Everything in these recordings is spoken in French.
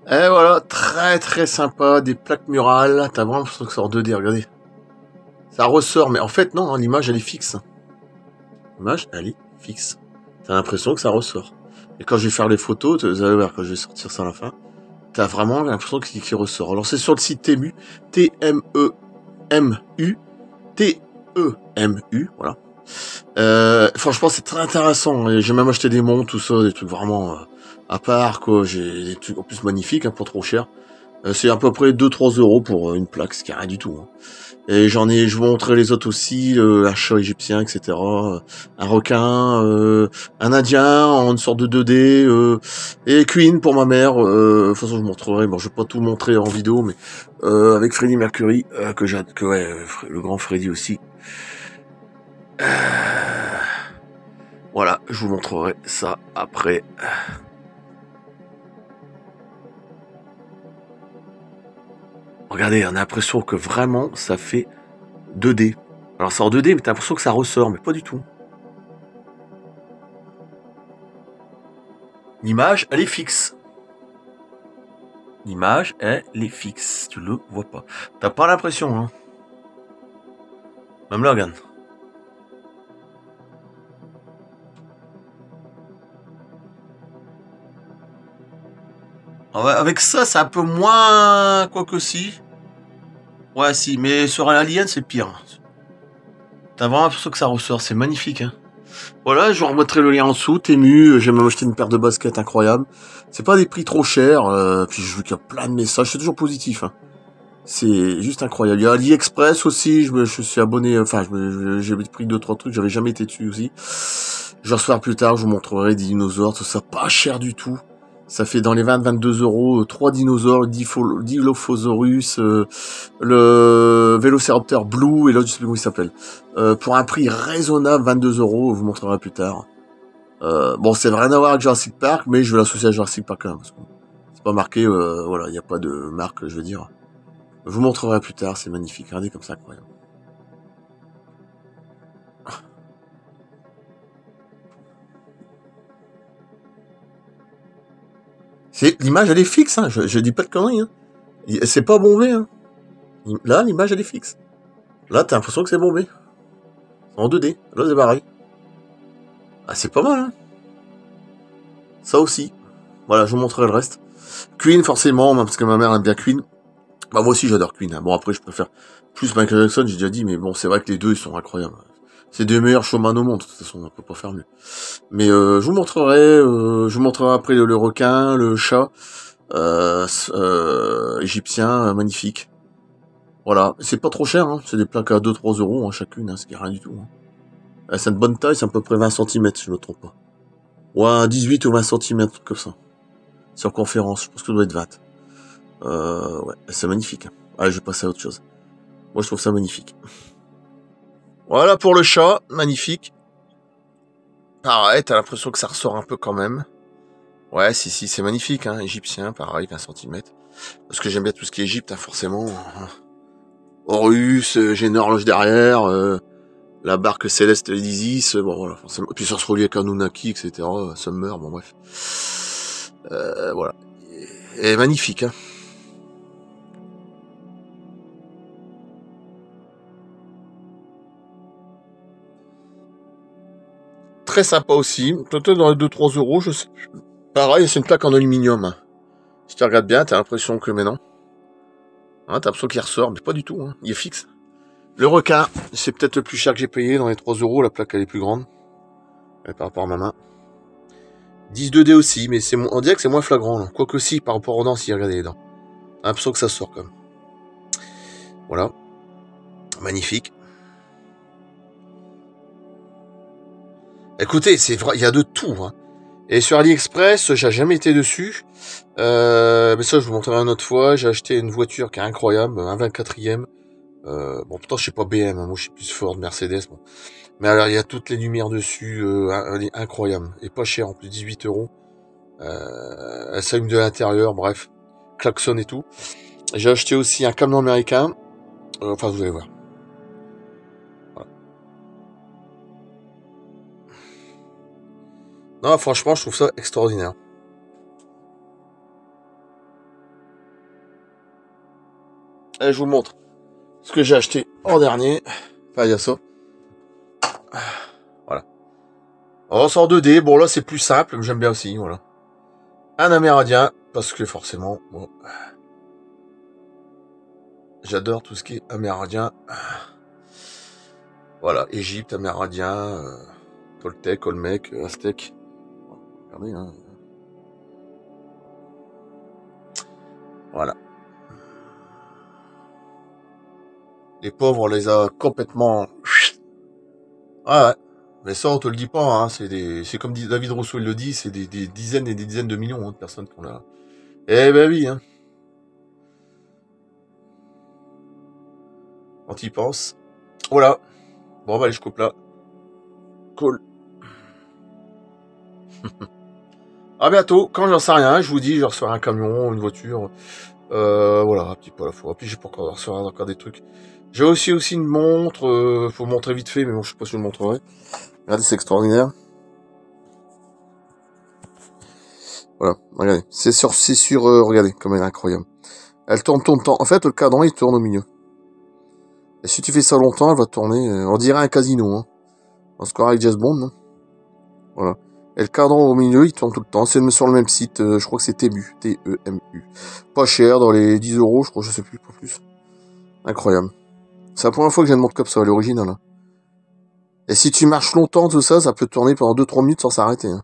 Et voilà, très très sympa, des plaques murales. T'as vraiment l'impression que c'est en 2D, regardez. Ça ressort, mais en fait, non, hein, l'image elle est fixe. L'image elle est fixe. T'as l'impression que ça ressort. Et quand je vais faire les photos, vous allez voir, quand je vais sortir ça à la fin, t'as vraiment l'impression qu'il ressort. Alors c'est sur le site Temu, T-M-E-M-U, T-E-M-U, voilà. Franchement, c'est très intéressant. Et j'ai même acheté des montres, tout ça, des trucs vraiment à part, quoi. J'ai des trucs en plus magnifiques, hein, pas trop cher. C'est à peu près 2-3 € pour une plaque, ce qui est rien du tout. Hein. Et je vous montrer les autres aussi, un chat égyptien, etc. Un requin, un indien en une sorte de 2D, et Queen pour ma mère. De toute façon, je vous montrerai. Bon, je vais pas tout montrer en vidéo, mais avec Freddie Mercury, le grand Freddie aussi. Voilà, je vous montrerai ça après. Regardez, on a l'impression que vraiment ça fait 2D. Alors c'est en 2D, mais t'as l'impression que ça ressort, mais pas du tout. L'image, elle est fixe. L'image, elle est fixe. Tu le vois pas. T'as pas l'impression, hein. Même là, regarde. Ah ouais, avec ça, c'est un peu moins... Quoi que si. Ouais, si, mais sur un Alien, c'est pire. T'as vraiment l'impression que ça ressort. C'est magnifique, hein. Voilà, je vous remettrai le lien en dessous. Temu, j'ai même acheté une paire de baskets incroyable. C'est pas des prix trop chers. Puis je veux qu'il y a plein de messages. C'est toujours positif, hein. C'est juste incroyable. Il y a AliExpress aussi, je suis abonné, enfin, j'ai pris 2-3 trucs, j'avais jamais été dessus aussi. Je reçois plus tard, je vous montrerai des dinosaures, tout ça, pas cher du tout. Ça fait dans les 20-22 €, 3 dinosaures, Dilophosaurus, le Vélociraptor Blue, et l'autre, je sais plus comment il s'appelle. Pour un prix raisonnable, 22 €, je vous montrerai plus tard. Bon, c'est rien à voir avec Jurassic Park, mais je vais l'associer à Jurassic Park quand même, parce que c'est pas marqué, voilà, il n'y a pas de marque, je veux dire. Je vous montrerai plus tard, c'est magnifique. Regardez comme ça, incroyable. L'image, elle est fixe, hein. Je dis pas de conneries, hein. C'est pas bombé, hein. Là, l'image, elle est fixe. Là, t'as l'impression que c'est bombé. En 2D. Là, c'est pareil. Ah, c'est pas mal, hein. Ça aussi. Voilà, je vous montrerai le reste. Queen, forcément, parce que ma mère aime bien Queen. Bah, moi aussi, j'adore Queen, hein. Bon, après, je préfère plus Michael Jackson, j'ai déjà dit, mais bon, c'est vrai que les deux, ils sont incroyables. C'est des meilleurs showman au monde, de toute façon, on peut pas faire mieux. Mais je vous montrerai après le requin, le chat, égyptien, magnifique. Voilà, c'est pas trop cher, hein. C'est des plaques à 2-3 € hein, chacune, hein, ce qui est rien du tout. Hein. C'est une bonne taille, c'est à peu près 20 cm, si je me trompe pas. Ouais, un 18 ou 20 cm, comme ça. C'est en conférence, je pense que ça doit être 20. Ouais, c'est magnifique. Hein. Allez, je vais passer à autre chose. Moi, je trouve ça magnifique. Voilà pour le chat, magnifique. Pareil, t'as l'impression que ça ressort un peu quand même. Ouais, si, c'est magnifique, hein, égyptien, pareil, 20 cm. Parce que j'aime bien tout ce qui est Égypte, hein, forcément. Horus, j'ai une horloge derrière, la barque céleste d'Isis, bon voilà, forcément. Et puis ça se relie avec Anunnaki, etc., Summer, bon bref. Voilà. Et magnifique, hein. Très sympa aussi, peut-être dans les 2-3 €, je sais. Pareil, c'est une plaque en aluminium. Hein. Si tu regardes bien, t'as l'impression que, mais non. Hein, t'as l'impression qu'il ressort, mais pas du tout, hein. Il est fixe. Le requin, c'est peut-être le plus cher que j'ai payé, dans les 3 €, la plaque elle est plus grande. Par rapport à ma main. 10 2D aussi, mais on dirait que c'est moins flagrant, là. Quoique si, par rapport aux dents, si, regardez les dents. T'as l'impression que ça sort, quand même. Voilà. Magnifique. Écoutez, c'est vrai, il y a de tout, hein. Et sur AliExpress, j'ai jamais été dessus. Mais ça, je vous montrerai une autre fois. J'ai acheté une voiture qui est incroyable, un 24e. Bon, pourtant, je sais pas BM, hein. Moi, je suis plus Ford, Mercedes. Bon. Mais alors, il y a toutes les lumières dessus, elle est incroyable. Et pas cher, en plus, 18 €. Elle s'allume de l'intérieur, bref. Klaxon et tout. J'ai acheté aussi un camion américain. Enfin, vous allez voir. Voilà. Non, franchement, je trouve ça extraordinaire. Allez, je vous montre ce que j'ai acheté en dernier. Enfin, il y a ça. Voilà. On sort 2D. Bon, là, c'est plus simple, mais j'aime bien aussi. Voilà. Un amérindien, parce que forcément, bon, j'adore tout ce qui est amérindien. Voilà, Égypte, amérindien, Toltec, Olmec, Aztèque. Regardez, hein. Voilà. Les pauvres, on les a complètement... Ah ouais. Mais ça, on te le dit pas, hein. C'est comme David Rousseau le dit, c'est des dizaines et des dizaines de millions de personnes qu'on a. Eh ben oui, hein. Quand tu y penses. Voilà. Bon, bah allez, je coupe là. Cool. À bientôt. Quand j'en sais rien, je vous dis, je reçois un camion, une voiture. Voilà, un petit peu à la fois. Puis j'ai pas encore des trucs. J'ai aussi une montre. Faut montrer vite fait, mais bon, je sais pas si je le montrerai. Regardez, c'est extraordinaire. Voilà, regardez. C'est sur, regardez, comme elle est incroyable. Elle tourne tout le temps. En fait, le cadran, il tourne au milieu. Et si tu fais ça longtemps, elle va tourner. On dirait un casino, hein. On se croirait avec James Bond, hein. Voilà. Et le cadran au milieu, il tourne tout le temps. C'est sur le même site. Je crois que c'est Temu. T-E-M-U. Pas cher, dans les 10 euros, je crois, je sais plus, pas plus. Incroyable. C'est la première fois que j'ai une montre comme ça, l'original, hein. Et si tu marches longtemps, tout ça, ça peut tourner pendant 2-3 minutes sans s'arrêter, hein.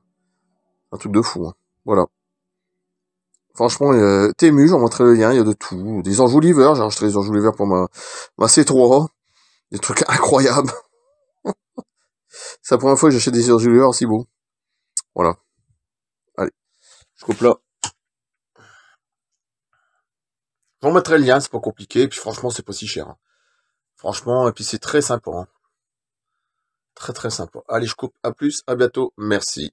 Un truc de fou, hein. Voilà. Franchement, Temu, j'en montrerai le lien, il y a de tout. Des enjoliveurs, j'ai acheté des enjoliveurs pour ma C3. Des trucs incroyables. C'est la première fois que j'achète des enjoliveurs aussi beaux. Voilà. Allez, je coupe là. Je vous remettrai le lien, c'est pas compliqué. Et puis franchement, c'est pas si cher, hein. Franchement, et puis c'est très sympa, hein. Très très sympa. Allez, je coupe. À plus, à bientôt. Merci.